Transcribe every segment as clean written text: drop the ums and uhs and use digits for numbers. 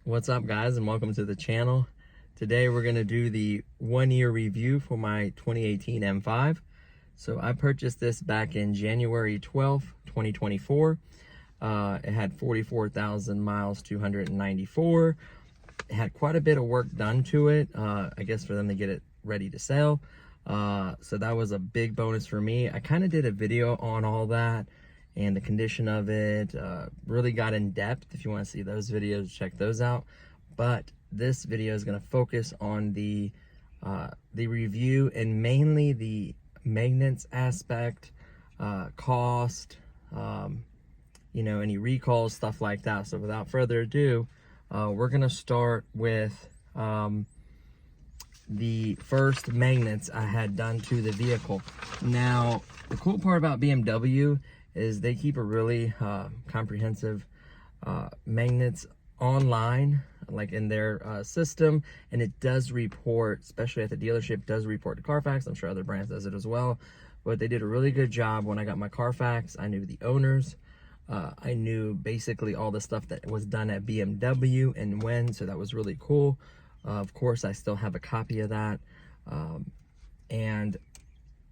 What's up, guys, and welcome to the channel. Today we're going to do the 1-year review for my 2018 M5. So I purchased this back in January 12th, 2024. It had 44,000 miles, 294. It had quite a bit of work done to it, I guess for them to get it ready to sell. So that was a big bonus for me. I kind of did a video on all that and the condition of it, really got in depth. If you want to see those videos, check those out. But this video is going to focus on the review and mainly the maintenance aspect, cost, you know, any recalls, stuff like that. So without further ado, we're going to start with the first maintenance I had done to the vehicle. Now, the cool part about BMW is they keep a really comprehensive maintenance online, like in their system, and it does report, especially at the dealership, does report to Carfax. I'm sure other brands does it as well, but they did a really good job. When I got my Carfax, I knew the owners, I knew basically all the stuff that was done at BMW and when, so that was really cool. Of course, I still have a copy of that, and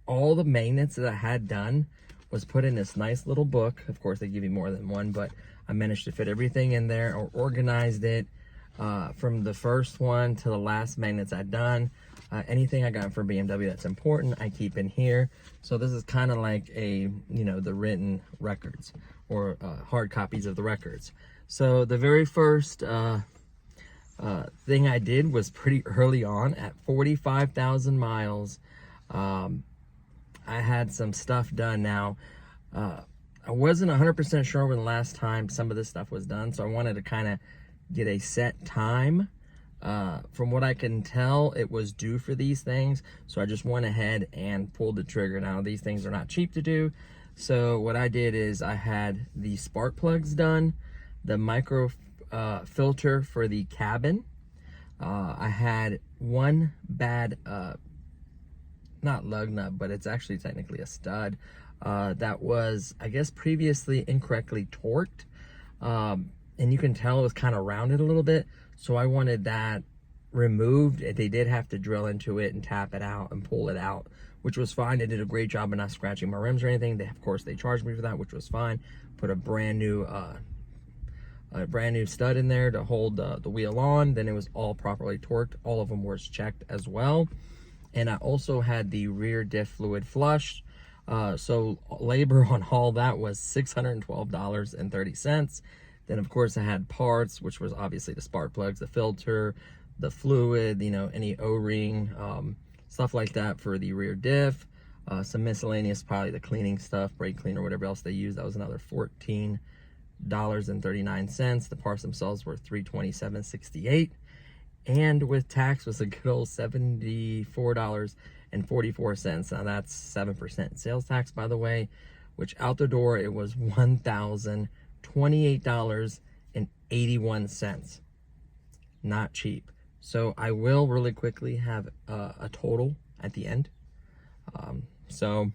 all the maintenance that I had done was put in this nice little book. Of course, they give you more than one, but I managed to fit everything in there, or organized it from the first one to the last maintenance I'd done. Anything I got from BMW that's important, I keep in here. So this is kind of like a, you know, the written records or hard copies of the records. So the very first thing I did was pretty early on at 45,000 miles. I had some stuff done. Now, I wasn't 100% sure when the last time some of this stuff was done, so I wanted to kind of get a set time. From what I can tell, it was due for these things, so I just went ahead and pulled the trigger. Now, these things are not cheap to do, so what I did is I had the spark plugs done, the micro filter for the cabin. I had one bad not lug nut, but it's actually technically a stud that was, I guess, previously incorrectly torqued, and you can tell it was kind of rounded a little bit, so I wanted that removed. They did have to drill into it and tap it out and pull it out, which was fine. They did a great job of not scratching my rims or anything. Of course, they charged me for that, which was fine. Put a brand new stud in there to hold the wheel on. Then it was all properly torqued. All of them were checked as well. And I also had the rear diff fluid flushed. So labor on all that was $612.30. Then of course I had parts, which was obviously the spark plugs, the filter, the fluid, you know, any O-ring, stuff like that for the rear diff. Some miscellaneous, probably the cleaning stuff, brake cleaner, whatever else they use. That was another $14.39. The parts themselves were $327.68. And with tax was a good old $74.44. Now that's 7% sales tax, by the way, which out the door it was $1,028.81. Not cheap. So I will really quickly have a total at the end. So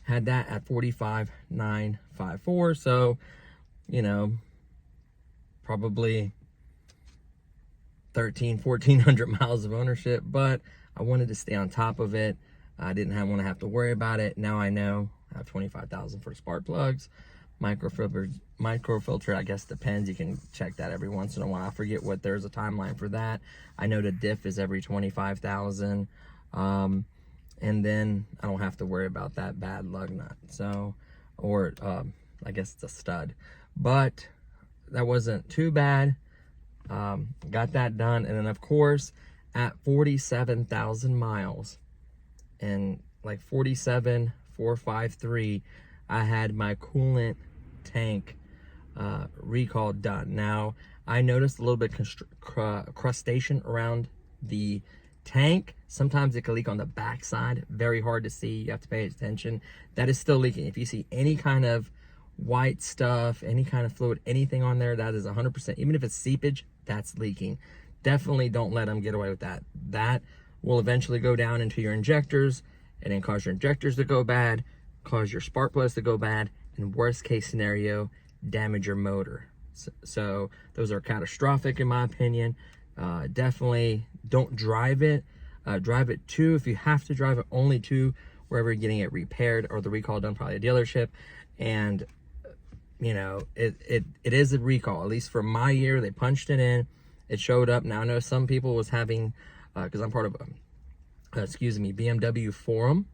had that at $45,954. So, you know, probably 1,400 miles of ownership, but I wanted to stay on top of it. I didn't want to have to worry about it. Now I know I have 25,000 for spark plugs, microfilter. I guess depends. You can check that every once in a while. I forget what there's a timeline for that. I know the diff is every 25,000, and then I don't have to worry about that bad lug nut. So, or I guess it's a stud, but that wasn't too bad. Got that done, and then of course at 47,000 miles and like 47,453, I had my coolant tank recall done. Now I noticed a little bit crustation around the tank. Sometimes it can leak on the back side, very hard to see. You have to pay attention. That is still leaking. If you see any kind of white stuff, any kind of fluid, anything on there, that is 100%, even if it's seepage, that's leaking. Definitely don't let them get away with that. That will eventually go down into your injectors and then cause your injectors to go bad, cause your spark plugs to go bad, and worst case scenario, damage your motor. So those are catastrophic in my opinion. Definitely don't drive it. Drive it to, if you have to drive it, only to wherever you're getting it repaired or the recall done, probably a dealership. And you know, it is a recall. At least for my year, they punched it in, it showed up. Now I know some people was having, because I'm part of a BMW forum,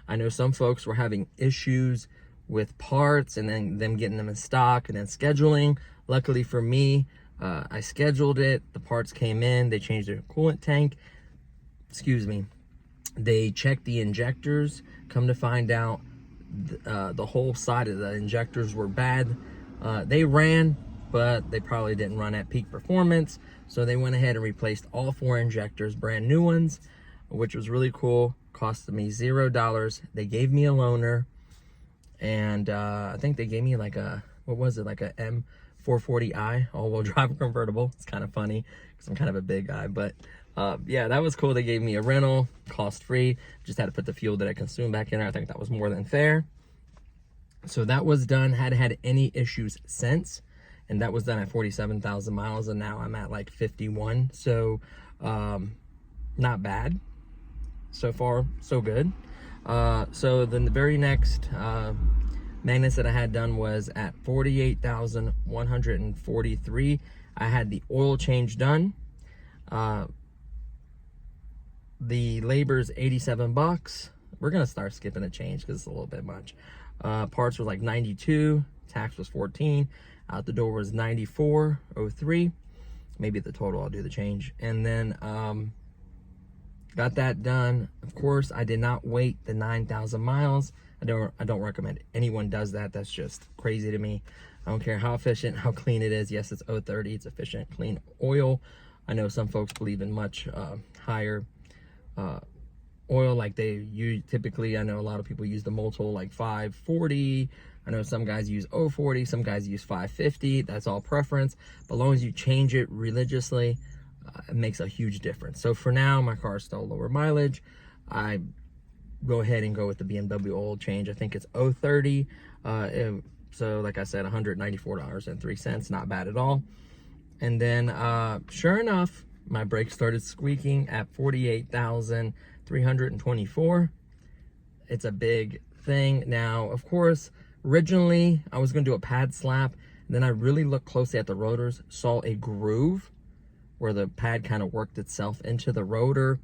I know some folks were having issues with parts and then them getting them in stock and then scheduling. Luckily for me, I scheduled it, the parts came in, they changed their coolant tank, they checked the injectors. Come to find out, the whole side of the injectors were bad. They ran, but they probably didn't run at peak performance, so they went ahead and replaced all 4 injectors, brand new ones, which was really cool. Costed me $0. They gave me a loaner, and I think they gave me like a, what was it, like a M440i all-wheel drive convertible. It's kind of funny because I'm kind of a big guy, but yeah, that was cool. They gave me a rental, cost-free. Just had to put the fuel that I consumed back in there. I think that was more than fair. So that was done. Hadn't had any issues since, and that was done at 47,000 miles, and now I'm at like 51. So not bad. So far, so good. So then the very next magnets that I had done was at 48,143. I had the oil change done. The labor's 87 bucks. We're gonna start skipping a change because it's a little bit much. Parts was like 92, tax was 14, out the door was 94.03. Maybe the total I'll do the change. And then got that done. Of course, I did not wait the 9,000 miles. I don't recommend anyone does that. That's just crazy to me. I don't care how efficient, how clean it is. Yes, it's 030. It's efficient, clean oil. I know some folks believe in much higher oil, like they use typically. I know a lot of people use the Motul like 540. I know some guys use 040, some guys use 550. That's all preference, but as long as you change it religiously, it makes a huge difference. So for now, my car is still lower mileage. I go ahead and go with the BMW oil change. I think it's 030. So like I said, $194.03, not bad at all. And then sure enough, my brakes started squeaking at 48,324. It's a big thing. Now, of course, originally I was gonna do a pad slap, and then I really looked closely at the rotors, saw a groove where the pad kind of worked itself into the rotor.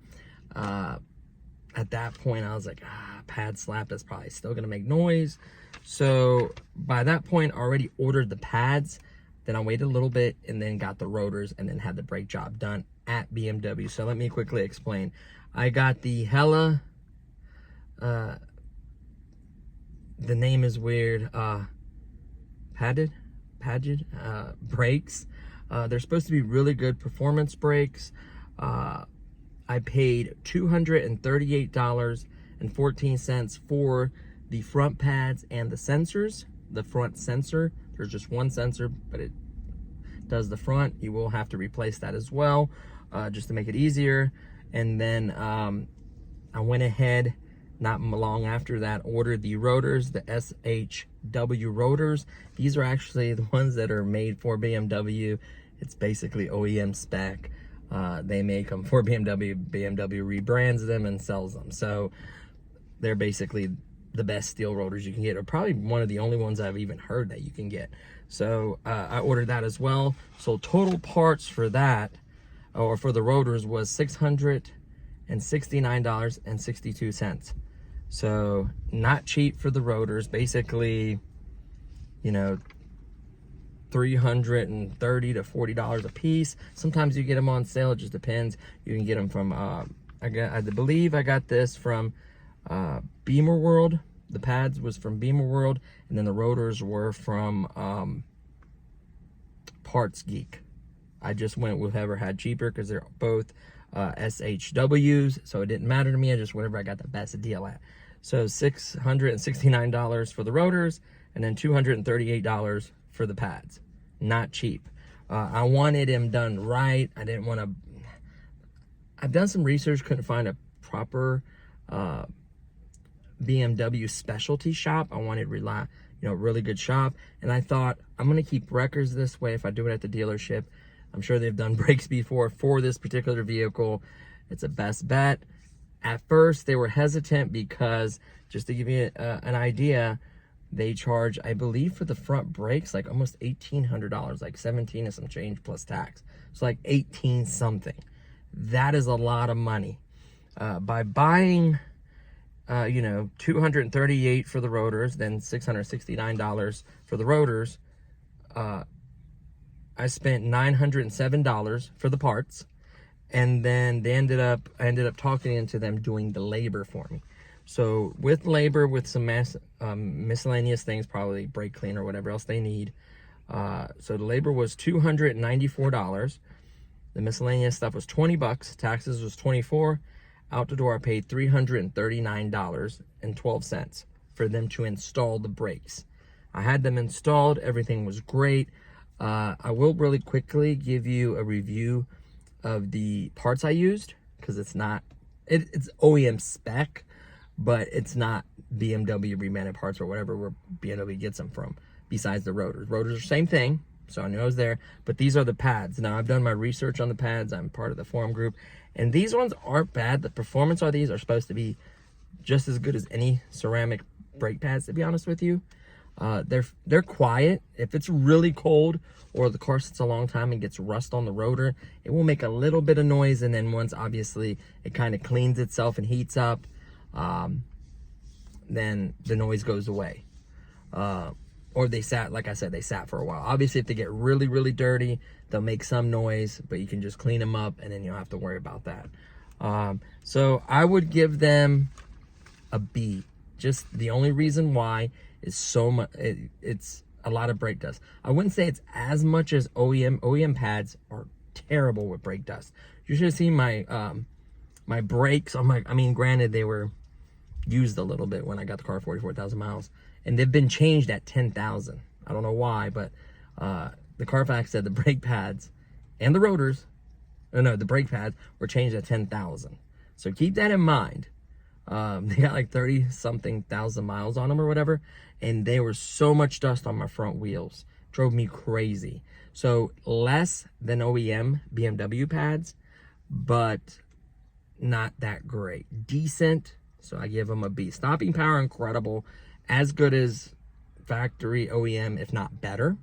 At that point, I was like, pad slap, that's probably still gonna make noise. So by that point, I already ordered the pads. Then I waited a little bit and then got the rotors and then had the brake job done at BMW. So let me quickly explain. I got the Hella, the name is weird, padded brakes. They're supposed to be really good performance brakes. I paid $238.14 for the front pads and the sensors. The front sensor, there's just one sensor, but it does the front. You will have to replace that as well, just to make it easier. And then I went ahead, not long after that, ordered the rotors, the SHW rotors. These are actually the ones that are made for BMW. It's basically OEM spec. They make them for BMW. BMW rebrands them and sells them. So they're basically the best steel rotors you can get, or probably one of the only ones I've even heard that you can get. So I ordered that as well. So total parts for that, or for the rotors, was $669.62. So not cheap for the rotors. Basically, you know, $330 to $40 a piece. Sometimes you get them on sale. It just depends. You can get them from I believe I got this from Beamer World. The pads was from Beamer World, and then the rotors were from Parts Geek. I just went with whoever had cheaper because they're both SHWs, so it didn't matter to me. I just whatever I got the best deal at. So $669 for the rotors, and then $238 for the pads. Not cheap. I wanted them done right. I didn't want to. I've done some research, couldn't find a proper BMW specialty shop. I wanted really good shop. And I thought, I'm going to keep records this way if I do it at the dealership. I'm sure they've done brakes before for this particular vehicle. It's a best bet. At first, they were hesitant because, just to give you an idea, they charge, I believe, for the front brakes, like almost $1,800, like 17 and some change plus tax. So like 18 something. That is a lot of money. By buying, 238 for the rotors, then $669 for the rotors, I spent $907 for the parts, and then I ended up talking into them doing the labor for me. So with labor, with some miscellaneous things, probably brake cleaner or whatever else they need. So the labor was $294. The miscellaneous stuff was $20. Taxes was $24. Out the door, I paid $339.12 for them to install the brakes. I had them installed. Everything was great. I will really quickly give you a review of the parts I used, because it's OEM spec, but it's not BMW remanted parts or whatever where BMW gets them from, besides the rotors. Rotors are the same thing, so I know it's there, but these are the pads. Now, I've done my research on the pads. I'm part of the forum group, and these ones aren't bad. The performance on these are supposed to be just as good as any ceramic brake pads, to be honest with you. They're quiet. If it's really cold or the car sits a long time and gets rust on the rotor, it will make a little bit of noise, and then once obviously it kind of cleans itself and heats up, then the noise goes away. Or they sat, like I said, they sat for a while. Obviously, if they get really, really dirty, they'll make some noise, but you can just clean them up, and then you don't have to worry about that. So I would give them a B. Just the only reason why is so much, it's a lot of brake dust. I wouldn't say it's as much as OEM. OEM pads are terrible with brake dust. You should have seen my my brakes on my, granted, they were used a little bit when I got the car 44,000 miles, and they've been changed at 10,000. I don't know why, but the Carfax said the brake pads and the rotors, the brake pads were changed at 10,000. So keep that in mind. They got like 30 something thousand miles on them or whatever, and they were so much dust on my front wheels, drove me crazy. So less than OEM BMW pads, but not that great. Decent, so I give them a B. Stopping power, incredible, as good as factory OEM, if not better.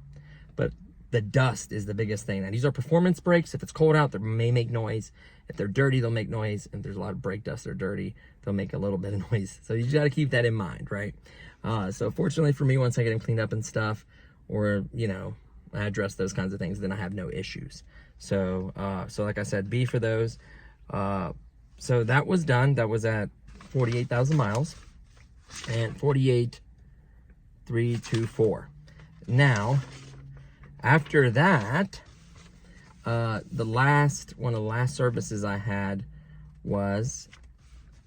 But the dust is the biggest thing. Now, these are performance brakes. If it's cold out, they may make noise. If they're dirty, they'll make noise. If there's a lot of brake dust or dirty, they'll make a little bit of noise. So you just got to keep that in mind, right? So fortunately for me, once I get them cleaned up and stuff, or, I address those kinds of things, then I have no issues. So like I said, B for those. So that was done. That was at 48,000 miles and 48,324. Now, after that, one of the last services I had was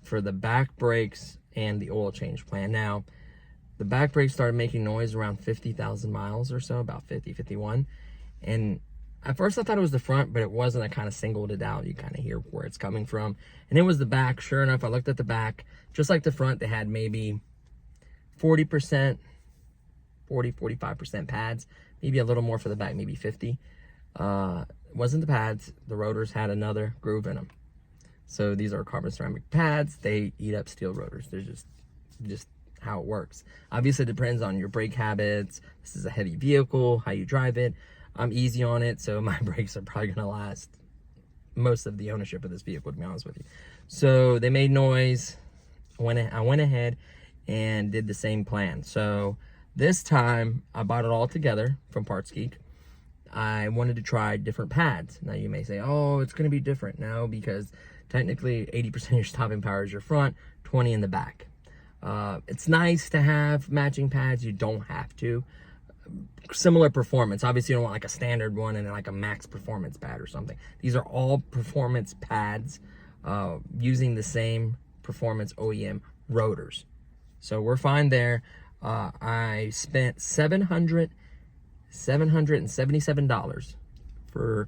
for the back brakes and the oil change plan. Now, the back brakes started making noise around 50,000 miles or so, about 50, 51. And at first I thought it was the front, but it wasn't. I kind of singled it out. You kind of hear where it's coming from. And it was the back. Sure enough, I looked at the back. Just like the front, they had maybe 40%, 45% pads. Maybe a little more for the back, maybe 50. It wasn't the pads. The rotors had another groove in them. So these are carbon ceramic pads. They eat up steel rotors. They're just how it works. Obviously, it depends on your brake habits. This is a heavy vehicle, how you drive it. I'm easy on it, so my brakes are probably gonna last most of the ownership of this vehicle, to be honest with you. So they made noise. I went ahead and did the same plan. So this time I bought it all together from Parts Geek. I wanted to try different pads. Now you may say, oh, it's gonna be different. No, because technically 80% of your stopping power is your front, 20 in the back. It's nice to have matching pads. You don't have to. Similar performance. Obviously, you don't want like a standard one and then like a max performance pad or something. These are all performance pads using the same performance OEM rotors. So we're fine there. I spent $777 for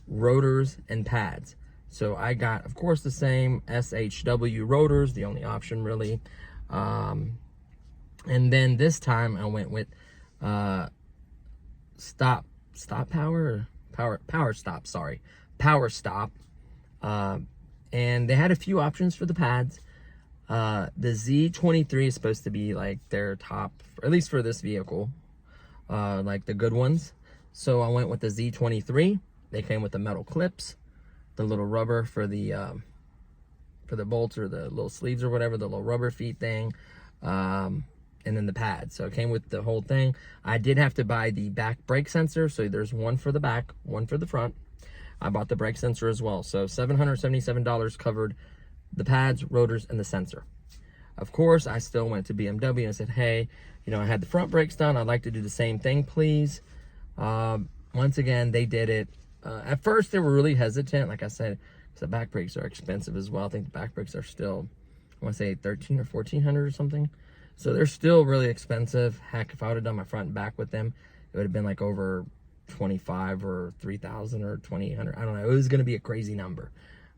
rotors and pads. So I got, of course, the same SHW rotors, the only option really. And then this time I went with power stop. And they had a few options for the pads. The Z23 is supposed to be like their top, at least for this vehicle, like the good ones. So I went with the Z23. They came with the metal clips, the little rubber for the bolts, or the little sleeves or whatever, the little rubber feet thing, and then the pads. So it came with the whole thing. I did have to buy the back brake sensor. So there's one for the back, one for the front. I bought the brake sensor as well. So $777 covered the pads, rotors, and the sensor. Of course, I still went to BMW and said, hey, you know, I had the front brakes done. I'd like to do the same thing, please. Once again, they did it. At first, they were really hesitant. Like I said, because the back brakes are expensive as well. I think the back brakes are still, I want to say $1,300 or $1,400 or something. So they're still really expensive. Heck, if I would have done my front and back with them, it would have been like over $25,000 or $3,000 or $2,800. I don't know. It was going to be a crazy number.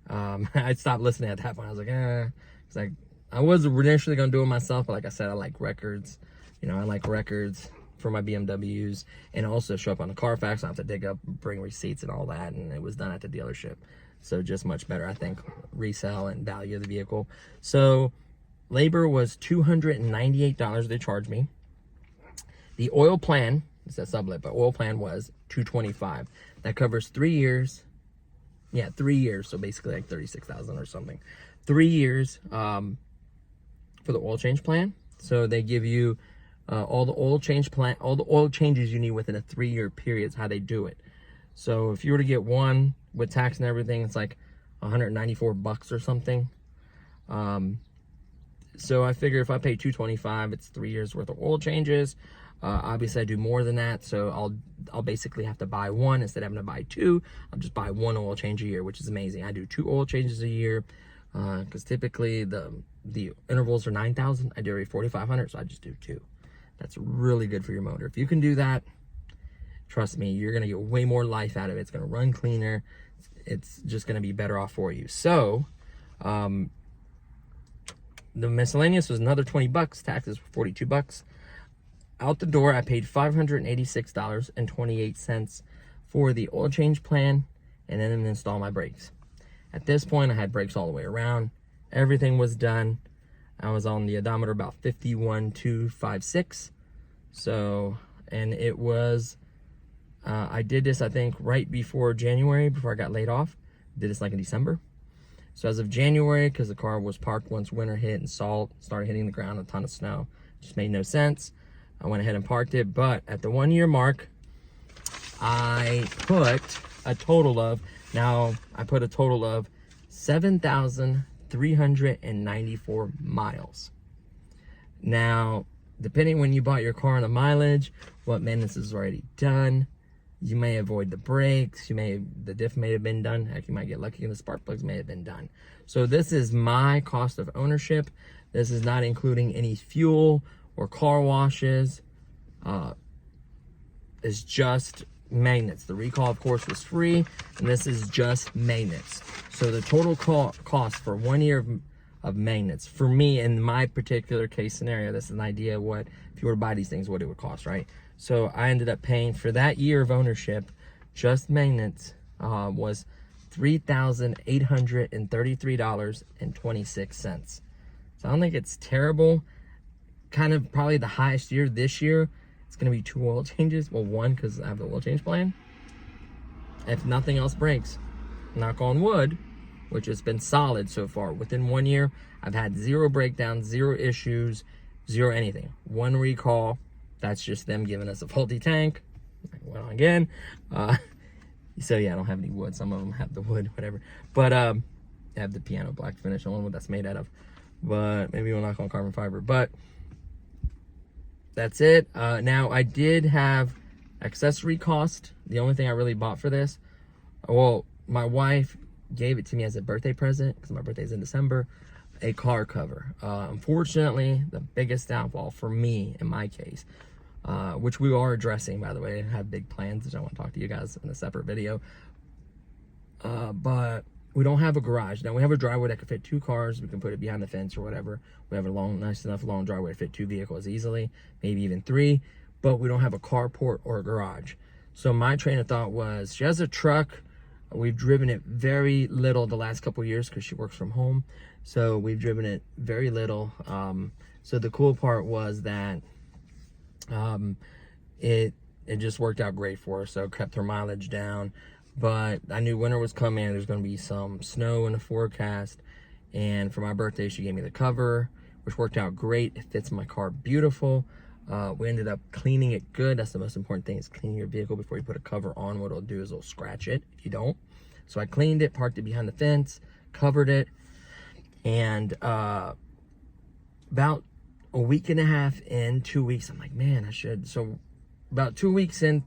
I stopped listening at that point. I was like, it's like, I was initially going to do it myself, but like I said, I like records. You know, I like records for my BMWs, and also show up on the Carfax. I don't have to dig up, bring receipts and all that, and it was done at the dealership. So just much better, I think, resale and value of the vehicle. So labor was $298 they charged me. The oil plan, it's a sublet, but oil plan was $225. That covers 3 years. Yeah, 3 years. So basically like $36,000 or something. 3 years for the oil change plan. So they give you all the oil changes you need within a 3-year period is how they do it. So if you were to get one with tax and everything, it's like $194 or something. So I figure if I pay $225, it's 3 years worth of oil changes. Obviously I do more than that, so I'll basically have to buy one instead of having to buy two. I'll just buy one oil change a year, which is amazing. I do 2 oil changes a year, because typically the intervals are 9,000. I do every 4,500, so I just do 2. That's really good for your motor. If you can do that, trust me, you're gonna get way more life out of it. It's gonna run cleaner. It's just gonna be better off for you. So the miscellaneous was another $20. Taxes were $42. Out the door, I paid $586.28 for the oil change plan, and then install my brakes. At this point, I had brakes all the way around. Everything was done. I was on the odometer about 51,256. So, and it was, I did this, I think, right before January, before I got laid off. Did this like in December. So as of January, because the car was parked once winter hit and salt started hitting the ground, a ton of snow, just made no sense. I went ahead and parked it, but at the 1 year mark, I put a total of 7,394 miles. Now, depending when you bought your car and the mileage, what maintenance is already done, you may avoid the brakes, the diff may have been done, heck, you might get lucky and the spark plugs may have been done. So this is my cost of ownership. This is not including any fuel or car washes. It's just maintenance. The recall, of course, was free, and this is just maintenance. So the total cost for 1 year of maintenance, for me, in my particular case scenario, this is an idea of what, if you were to buy these things, what it would cost, right? So I ended up paying for that year of ownership, just maintenance, was $3,833.26. So I don't think it's terrible. Kind of probably the highest year this year. It's going to be 2 oil changes. Well, 1 because I have the oil change plan. If nothing else breaks, knock on wood, which has been solid so far. Within 1 year, I've had 0 breakdowns, 0 issues, 0 anything. 1 recall. That's just them giving us a faulty tank. I went on again. So yeah, I don't have any wood. Some of them have the wood, whatever. But I have the piano black finish. I don't know what that's made out of. But maybe we'll knock on carbon fiber. But that's it. Now, I did have accessory cost. The only thing I really bought for this, well, my wife gave it to me as a birthday present, because my birthday's in December, a car cover. Unfortunately, the biggest downfall for me, in my case, which we are addressing, by the way, I have big plans, which I want to talk to you guys in a separate video. But we don't have a garage. Now we have a driveway that can fit 2 cars. We can put it behind the fence or whatever. We have a nice enough long driveway to fit 2 vehicles easily, maybe even 3, but we don't have a carport or a garage. So my train of thought was, she has a truck. We've driven it very little the last couple of years because she works from home. So we've driven it very little. So the cool part was that it just worked out great for her. So it kept her mileage down. But I knew winter was coming. There's going to be some snow in the forecast. And for my birthday, she gave me the cover, which worked out great. It fits my car beautiful. We ended up cleaning it good. That's the most important thing, is cleaning your vehicle before you put a cover on. What it'll do is it'll scratch it if you don't. So I cleaned it, parked it behind the fence, covered it. And about a week and a half in, 2 weeks, I'm like, man, I should. So about 2 weeks in,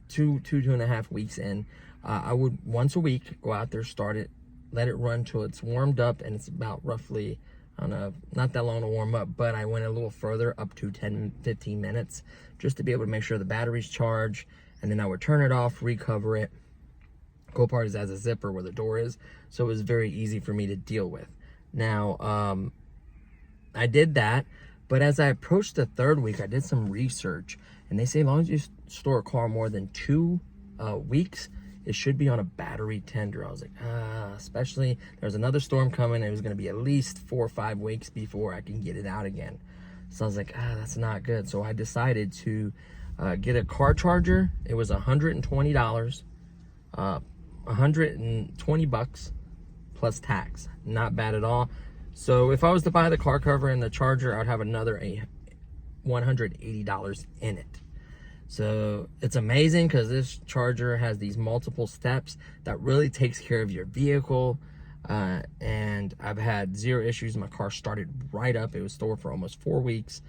two and a half weeks in, I would once a week go out there, start it, let it run till it's warmed up, and it's about roughly, I don't know, not that long to warm up, but I went a little further, up to 10-15 minutes, just to be able to make sure the battery's charged, and then I would turn it off, recover it. Cool part is it has a zipper where the door is, so it was very easy for me to deal with. Now, I did that, but as I approached the 3rd week, I did some research, and they say as long as you store a car more than 2 weeks, it should be on a battery tender. I was like, especially there's another storm coming. It was going to be at least 4 or 5 weeks before I can get it out again. So I was like, that's not good. So I decided to get a car charger. It was $120, $120 plus tax. Not bad at all. So if I was to buy the car cover and the charger, I would have another $180 in it. So it's amazing because this charger has these multiple steps that really takes care of your vehicle. And I've had 0 issues. My car started right up. It was stored for almost 4 weeks.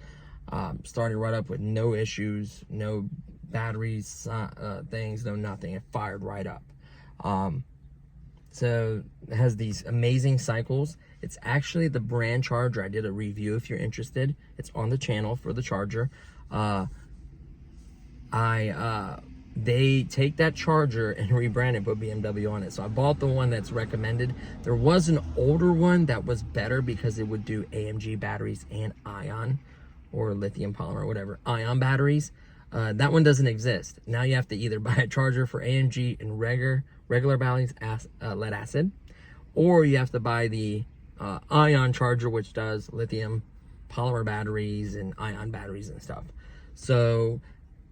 Started right up with no issues, no batteries, things, no nothing. It fired right up. So it has these amazing cycles. It's actually the brand charger. I did a review if you're interested. It's on the channel for the charger. They take that charger and rebrand it, put BMW on it. So I bought the one that's recommended. There was an older one that was better because it would do AMG batteries and ion, or lithium polymer, whatever, ion batteries. That one doesn't exist. Now you have to either buy a charger for AMG and regular batteries, lead acid, or you have to buy the ion charger, which does lithium polymer batteries and ion batteries and stuff. So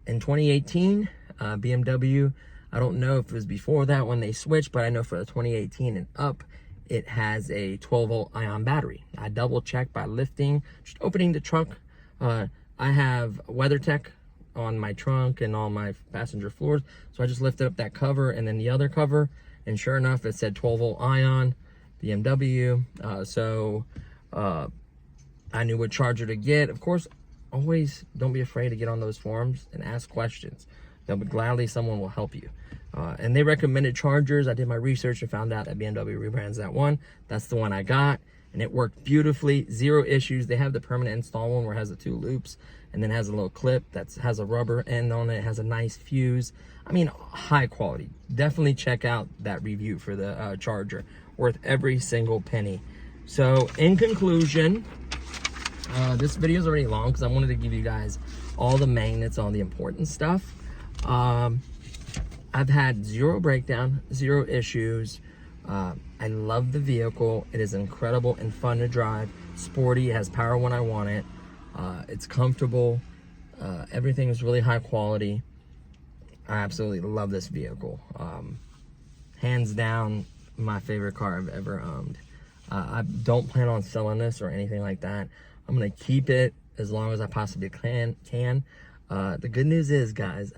in 2018, BMW, I don't know if it was before that when they switched, but I know for the 2018 and up, it has a 12-volt ion battery. I double checked by lifting, just opening the trunk. I have WeatherTech on my trunk and on my passenger floors, so I just lifted up that cover and then the other cover, and sure enough, it said 12-volt ion, BMW. I knew what charger to get. Of course, always don't be afraid to get on those forums and ask questions. They'll be gladly, someone will help you. And they recommended chargers. I did my research and found out that BMW rebrands that one. That's the one I got, and it worked beautifully. 0 issues. They have the permanent install one where it has the 2 loops and then has a little clip that has a rubber end on it. It has a nice fuse. I mean, high quality. Definitely check out that review for the charger. Worth every single penny. So in conclusion, this video is already long because I wanted to give you guys all the magnets, all the important stuff. I've had 0 breakdown, 0 issues. I love the vehicle. It is incredible and fun to drive. Sporty, it has power when I want it. It's comfortable. Everything is really high quality. I absolutely love this vehicle. Hands down, my favorite car I've ever owned. I don't plan on selling this or anything like that. I'm gonna keep it as long as I possibly can. The good news is, guys,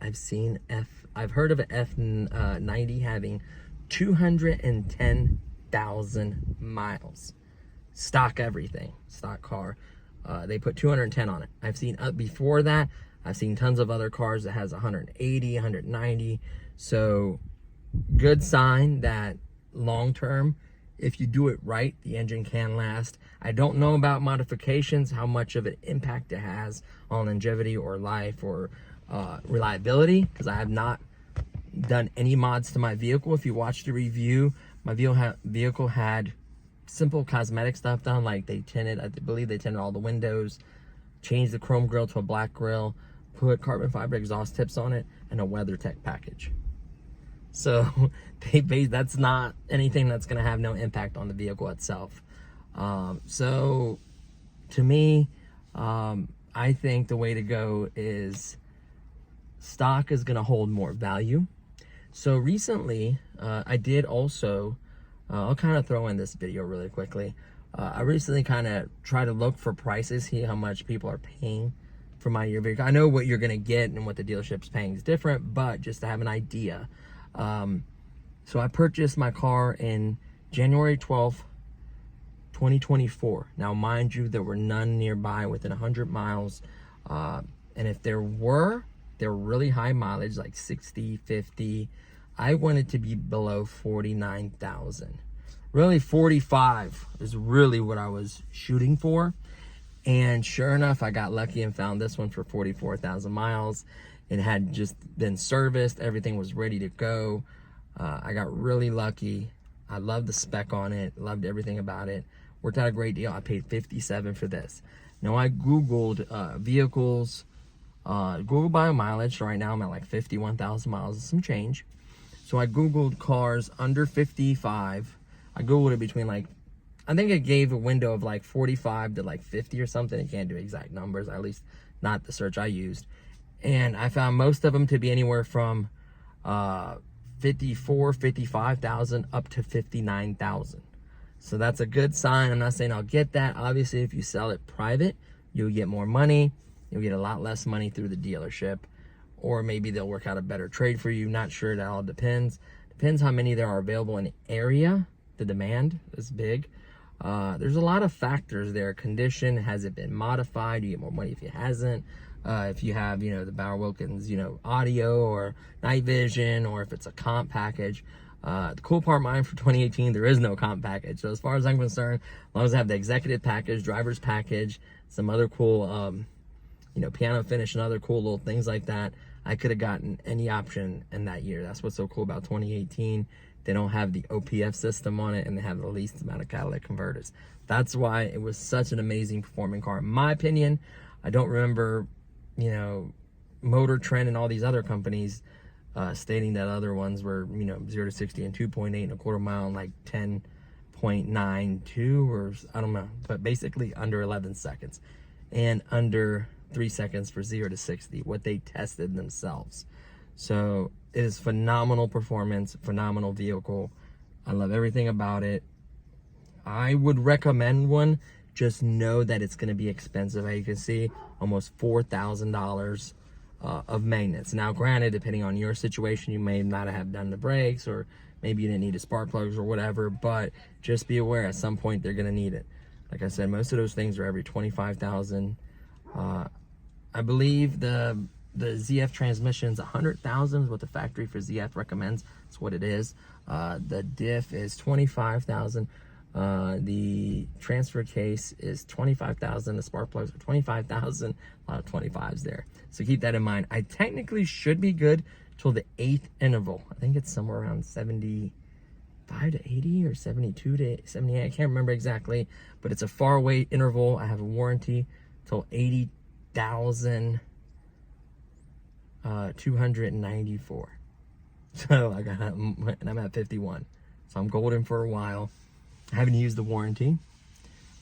I've heard of an F90 having 210,000 miles. Stock everything, stock car. They put 210 on it. I've seen before that, I've seen tons of other cars that has 180, 190. So good sign that long term, if you do it right, the engine can last. I don't know about modifications, how much of an impact it has on longevity or life or reliability, because I have not done any mods to my vehicle. If you watched the review, my vehicle had simple cosmetic stuff done, like they tinted, I believe they tinted all the windows, changed the chrome grille to a black grille, put carbon fiber exhaust tips on it, and a WeatherTech package. So that's not anything that's going to have no impact on the vehicle itself. So to me, I think the way to go is stock is going to hold more value. So recently, I did also, I'll kind of throw in this video really quickly. I recently kind of try to look for prices, see how much people are paying for my year vehicle. I know what you're going to get and what the dealership's paying is different, but just to have an idea. So I purchased my car in January 12th, 2024. Now, mind you, there were none nearby within 100 miles. And if there were, they're really high mileage, like 60, 50. I wanted to be below 49,000. Really, 45 is really what I was shooting for. And sure enough, I got lucky and found this one for 44,000 miles. It had just been serviced. Everything was ready to go. I got really lucky. I loved the spec on it. Loved everything about it. Worked out a great deal. I paid $57 for this. Now, I Googled vehicles, Google by mileage. So right now I'm at like 51,000 miles and some change. So I Googled cars under 55. I Googled it between like, I think it gave a window of like 45 to like 50 or something. It can't do exact numbers, at least not the search I used. And I found most of them to be anywhere from 55,000 up to 59,000. So that's a good sign. I'm not saying I'll get that. Obviously, if you sell it private, you'll get more money. You'll get a lot less money through the dealership. Or maybe they'll work out a better trade for you. Not sure. That all depends. Depends how many there are available in the area. The demand is big. There's a lot of factors there. Condition, has it been modified? You get more money if it hasn't. If you have, the Bauer Wilkins, audio or night vision, or if it's a comp package. The cool part, mine for 2018, there is no comp package. So as far as I'm concerned, as long as I have the executive package, driver's package, some other cool, piano finish and other cool little things like that, I could have gotten any option in that year. That's what's so cool about 2018. They don't have the OPF system on it, and they have the least amount of catalytic converters. That's why it was such an amazing performing car. In my opinion, I don't remember, Motor Trend and all these other companies stating that other ones were, 0 to 60 in 2.8 and a quarter mile in like 10.92 or I don't know, but basically under 11 seconds and under 3 seconds for 0 to 60, what they tested themselves. So it is phenomenal performance, phenomenal vehicle. I love everything about it. I would recommend one. Just know that it's going to be expensive. As you can see, almost $4,000 of maintenance. Now, granted, depending on your situation, you may not have done the brakes, or maybe you didn't need the spark plugs or whatever, but just be aware at some point they're going to need it. Like I said, most of those things are every 25,000. I believe the ZF transmission's 100,000 is what the factory for ZF recommends. That's what it is. The diff is 25,000. The transfer case is 25,000. The spark plugs are 25,000. A lot of 25s there. So keep that in mind. I technically should be good till the 8th interval. I think it's somewhere around 75 to 80 or 72 to 78. I can't remember exactly, but it's a far away interval. I have a warranty till 80,294. So and I'm at 51. So I'm golden for a while. I haven't used the warranty.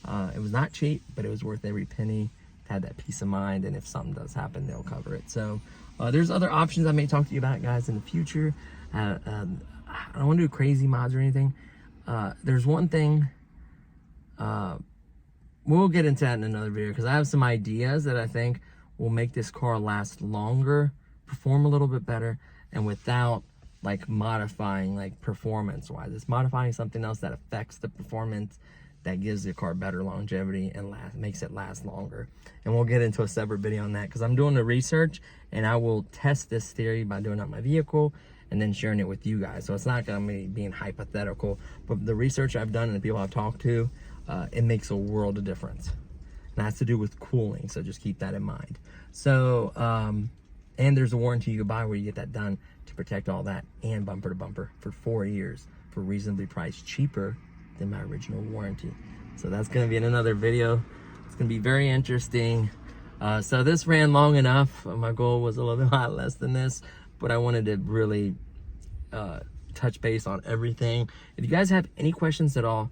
It was not cheap, but it was worth every penny. Had that peace of mind, and if something does happen, they'll cover it. So there's other options I may talk to you about, guys, in the future. I don't want to do crazy mods or anything. There's one thing. We'll get into that in another video, because I have some ideas that I think will make this car last longer, perform a little bit better, and without like modifying like performance wise. It's modifying something else that affects the performance, that gives the car better longevity and makes it last longer. And we'll get into a separate video on that, because I'm doing the research, and I will test this theory by doing it on my vehicle and then sharing it with you guys. So it's not gonna be being hypothetical, but the research I've done and the people I've talked to, it makes a world of difference. And that has to do with cooling, so just keep that in mind. So and there's a warranty you can buy where you get that done to protect all that and bumper to bumper for 4 years for reasonably priced, cheaper than my original warranty. So that's going to be in another video. It's going to be very interesting. So this ran long enough. My goal was a little bit less than this, but I wanted to really touch base on everything. If you guys have any questions at all,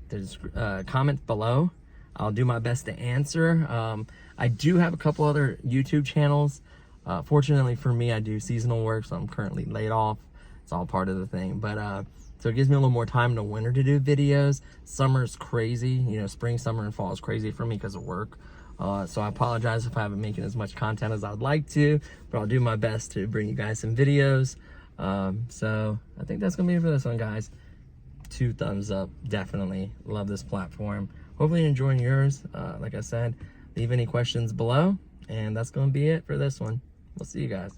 there's comments below. I'll do my best to answer. I do have a couple other YouTube channels. Fortunately for me, I do seasonal work, so I'm currently laid off. It's all part of the thing. But so it gives me a little more time in the winter to do videos. Summer's crazy. You know, spring, summer, and fall is crazy for me because of work. So I apologize if I haven't making as much content as I'd like to, but I'll do my best to bring you guys some videos. So I think that's gonna be it for this one, guys. 2 thumbs up, definitely love this platform. Hopefully you're enjoying yours. Like I said, leave any questions below, and that's gonna be it for this one. We'll see you guys.